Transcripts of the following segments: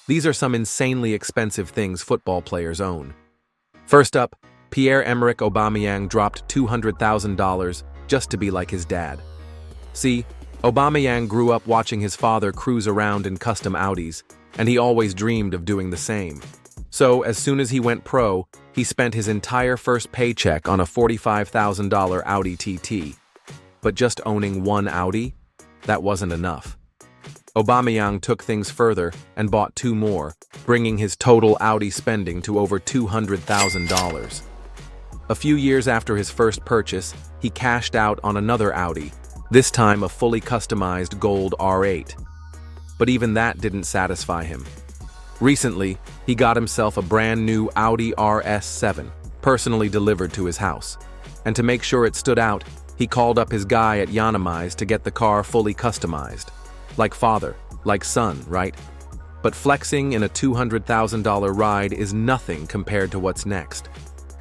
These are some insanely expensive things football players own. First up, Pierre-Emerick Aubameyang dropped $200,000 just to be like his dad. See, Aubameyang grew up watching his father cruise around in custom Audis, and he always dreamed of doing the same. So, as soon as he went pro, he spent his entire first paycheck on a $45,000 Audi TT. But just owning one Audi? That wasn't enough. Aubameyang took things further and bought two more, bringing his total Audi spending to over $200,000. A few years after his first purchase, he cashed out on another Audi, this time a fully customized gold R8. But even that didn't satisfy him. Recently, he got himself a brand new Audi RS7, personally delivered to his house. And to make sure it stood out, he called up his guy at Yachts to get the car fully customized. Like father, like son, right? But flexing in a $200,000 ride is nothing compared to what's next.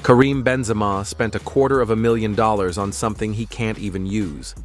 Karim Benzema spent $250,000 on something he can't even use.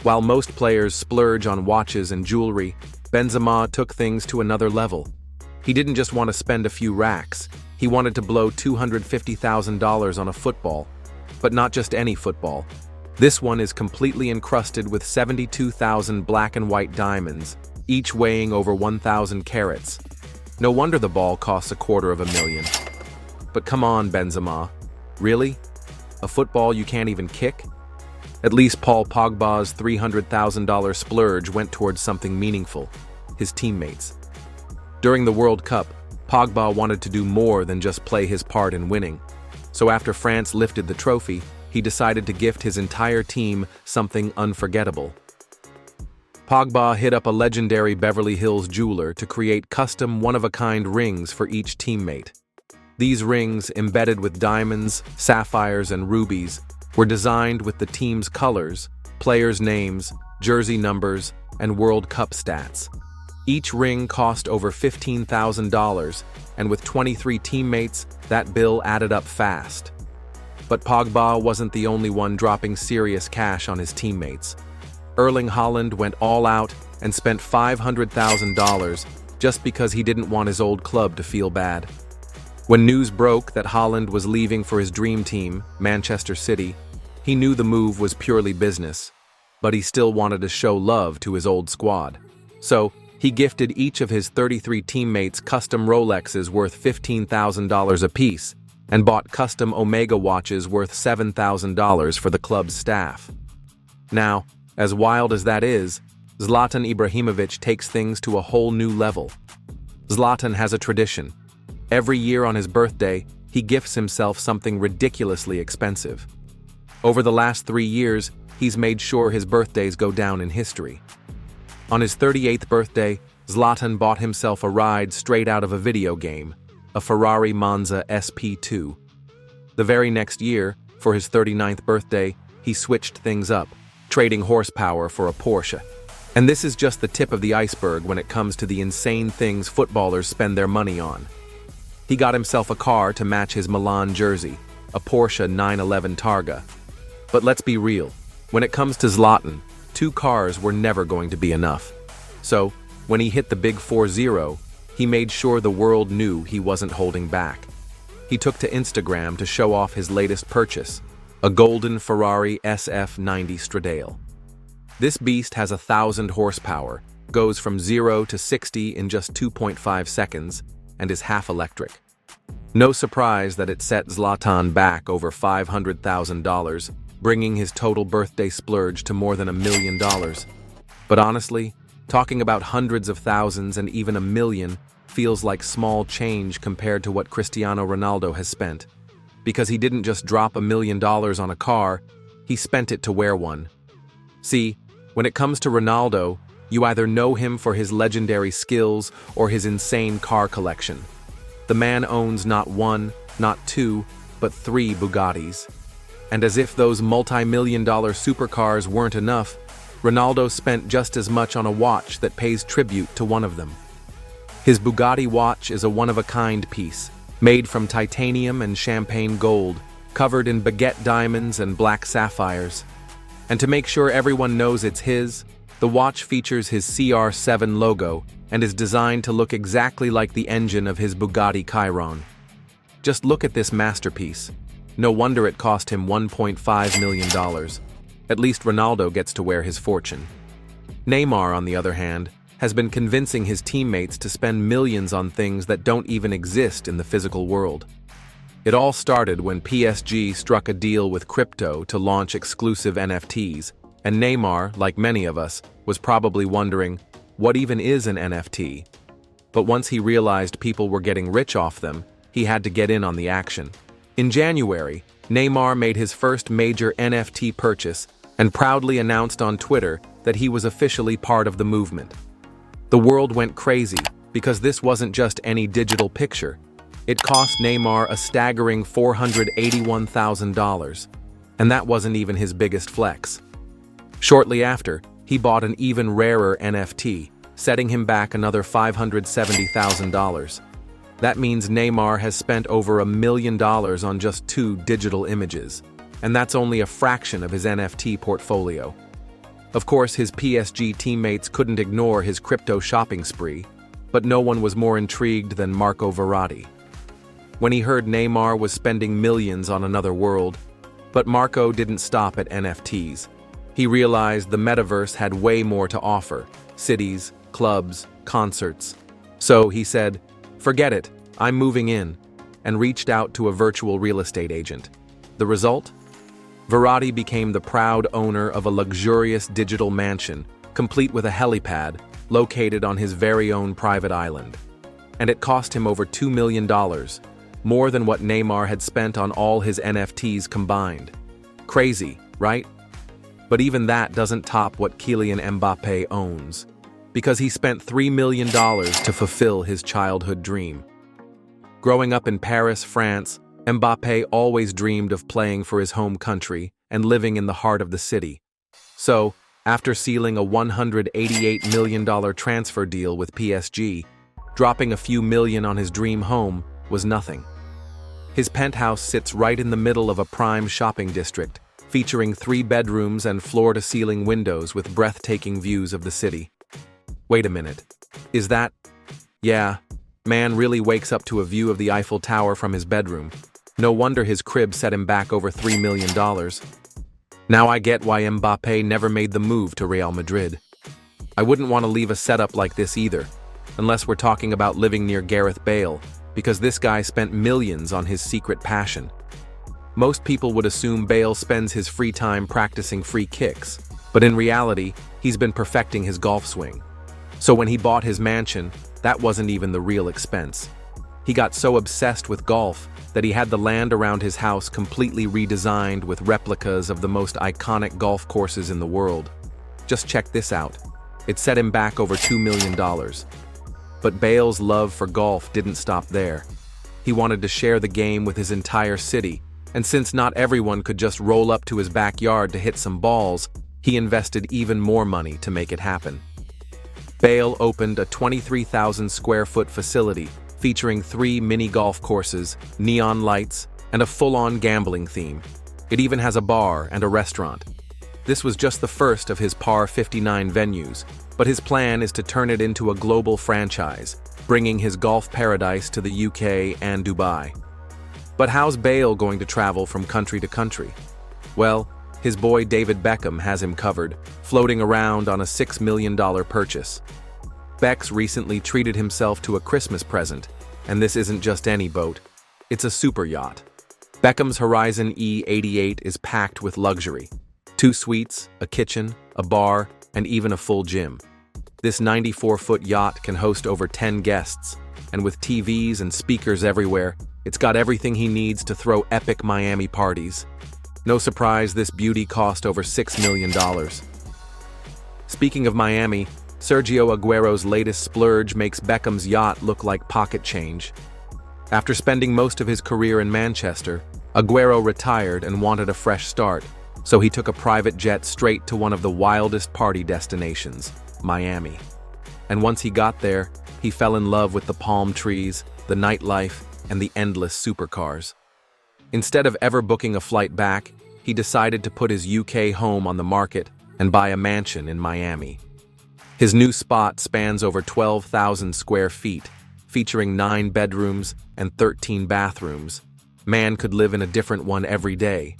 While most players splurge on watches and jewelry, Benzema took things to another level. He didn't just want to spend a few racks, he wanted to blow $250,000 on a football. But not just any football. This one is completely encrusted with 72,000 black and white diamonds, each weighing over 1,000 carats. No wonder the ball costs $250,000. But come on, Benzema. Really? A football you can't even kick? At least Paul Pogba's $300,000 splurge went towards something meaningful: his teammates. During the World Cup, Pogba wanted to do more than just play his part in winning. So after France lifted the trophy, he decided to gift his entire team something unforgettable. Pogba hit up a legendary Beverly Hills jeweler to create custom one-of-a-kind rings for each teammate. These rings, embedded with diamonds, sapphires, and rubies, were designed with the team's colors, players' names, jersey numbers, and World Cup stats. Each ring cost over $15,000, and with 23 teammates, that bill added up fast. But Pogba wasn't the only one dropping serious cash on his teammates. Erling Haaland went all out and spent $500,000 just because he didn't want his old club to feel bad. When news broke that Haaland was leaving for his dream team, Manchester City, he knew the move was purely business, but he still wanted to show love to his old squad. So, he gifted each of his 33 teammates custom Rolexes worth $15,000 apiece, and bought custom Omega watches worth $7,000 for the club's staff. Now, as wild as that is, Zlatan Ibrahimovic takes things to a whole new level. Zlatan has a tradition. Every year on his birthday, he gifts himself something ridiculously expensive. Over the last 3 years, he's made sure his birthdays go down in history. On his 38th birthday, Zlatan bought himself a ride straight out of a video game, a Ferrari Monza SP2. The very next year, for his 39th birthday, he switched things up, trading horsepower for a Porsche. And this is just the tip of the iceberg when it comes to the insane things footballers spend their money on. He got himself a car to match his Milan jersey, a Porsche 911 Targa. But let's be real, when it comes to Zlatan, 2 cars were never going to be enough. So, when he hit the big 4-0, he made sure the world knew he wasn't holding back. He took to Instagram to show off his latest purchase, a golden Ferrari SF90 Stradale. This beast has 1,000 horsepower, goes from 0 to 60 in just 2.5 seconds, and is half electric. No surprise that it set Zlatan back over $500,000, bringing his total birthday splurge to more than $1 million. But honestly, talking about hundreds of thousands and even $1 million feels like small change compared to what Cristiano Ronaldo has spent. Because he didn't just drop $1 million on a car, he spent it to wear one. See, when it comes to Ronaldo, you either know him for his legendary skills or his insane car collection. The man owns not 1, not 2, but 3 Bugattis. And as if those multi-million-dollar supercars weren't enough, Ronaldo spent just as much on a watch that pays tribute to one of them. His Bugatti watch is a one-of-a-kind piece, made from titanium and champagne gold, covered in baguette diamonds and black sapphires. And to make sure everyone knows it's his, The watch features his CR7 logo and is designed to look exactly like the engine of his Bugatti Chiron. Just look at this masterpiece. No wonder it cost him $1.5 million. At least Ronaldo gets to wear his fortune. Neymar, on the other hand, has been convincing his teammates to spend millions on things that don't even exist in the physical world. It all started when PSG struck a deal with crypto to launch exclusive NFTs, and Neymar, like many of us, was probably wondering, what even is an NFT? But once he realized people were getting rich off them, he had to get in on the action. In January, Neymar made his first major NFT purchase and proudly announced on Twitter that he was officially part of the movement. The world went crazy because this wasn't just any digital picture. It cost Neymar a staggering $481,000, and that wasn't even his biggest flex. Shortly after, he bought an even rarer NFT, setting him back another $570,000. That means Neymar has spent over $1 million on just 2 digital images, and that's only a fraction of his NFT portfolio. Of course, his PSG teammates couldn't ignore his crypto shopping spree, but no one was more intrigued than Marco Verratti. When he heard Neymar was spending millions on another world, but Marco didn't stop at NFTs. He realized the metaverse had way more to offer: cities, clubs, concerts. So he said, "Forget it, I'm moving in," and reached out to a virtual real estate agent. The result? Verratti became the proud owner of a luxurious digital mansion, complete with a helipad, located on his very own private island. And it cost him over $2 million, more than what Neymar had spent on all his NFTs combined. Crazy, right? But even that doesn't top what Kylian Mbappé owns, because he spent $3 million to fulfill his childhood dream. Growing up in Paris, France, Mbappé always dreamed of playing for his home country and living in the heart of the city. So, after sealing a $188 million transfer deal with PSG, dropping a few million on his dream home was nothing. His penthouse sits right in the middle of a prime shopping district, featuring 3 bedrooms and floor-to-ceiling windows with breathtaking views of the city. Wait a minute. Is that? Yeah, man really wakes up to a view of the Eiffel Tower from his bedroom. No wonder his crib set him back over $3 million. Now I get why Mbappé never made the move to Real Madrid. I wouldn't want to leave a setup like this either, unless we're talking about living near Gareth Bale, because this guy spent millions on his secret passion. Most people would assume Bale spends his free time practicing free kicks, but in reality, he's been perfecting his golf swing. So when he bought his mansion, that wasn't even the real expense. He got so obsessed with golf that he had the land around his house completely redesigned with replicas of the most iconic golf courses in the world. Just check this out. It set him back over $2 million. But Bale's love for golf didn't stop there. He wanted to share the game with his entire city, and since not everyone could just roll up to his backyard to hit some balls, he invested even more money to make it happen. Bale opened a 23,000 square foot facility featuring 3 mini golf courses, neon lights, and a full-on gambling theme. It even has a bar and a restaurant. This was just the first of his Par 59 venues, but his plan is to turn it into a global franchise, bringing his golf paradise to the UK and Dubai. But how's Bale going to travel from country to country? Well, his boy David Beckham has him covered, floating around on a $6 million purchase. Bex recently treated himself to a Christmas present, and this isn't just any boat, it's a super yacht. Beckham's Horizon E88 is packed with luxury. 2 suites, a kitchen, a bar, and even a full gym. This 94-foot yacht can host over 10 guests, and with TVs and speakers everywhere, it's got everything he needs to throw epic Miami parties. No surprise this beauty cost over $6 million. Speaking of Miami, Sergio Aguero's latest splurge makes Beckham's yacht look like pocket change. After spending most of his career in Manchester, Aguero retired and wanted a fresh start, so he took a private jet straight to one of the wildest party destinations, Miami. And once he got there, he fell in love with the palm trees, the nightlife, and the endless supercars. Instead of ever booking a flight back, he decided to put his UK home on the market and buy a mansion in Miami. His new spot spans over 12,000 square feet, featuring 9 bedrooms and 13 bathrooms. Man could live in a different one every day.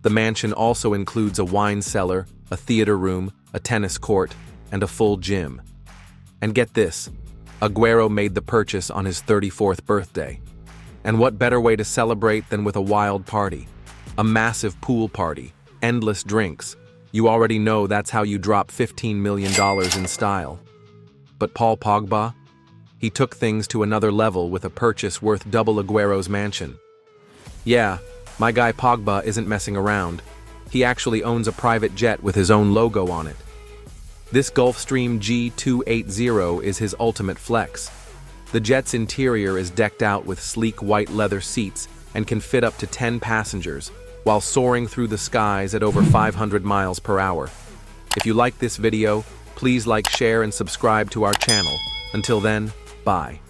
The mansion also includes a wine cellar, a theater room, a tennis court, and a full gym. And get this, Aguero made the purchase on his 34th birthday. And what better way to celebrate than with a wild party? A massive pool party, endless drinks. You already know that's how you drop $15 million in style. But Paul Pogba? He took things to another level with a purchase worth double Aguero's mansion. Yeah, my guy Pogba isn't messing around. He actually owns a private jet with his own logo on it. This Gulfstream G280 is his ultimate flex. The jet's interior is decked out with sleek white leather seats and can fit up to 10 passengers, while soaring through the skies at over 500 miles per hour. If you like this video, please like, share, and subscribe to our channel. Until then, bye.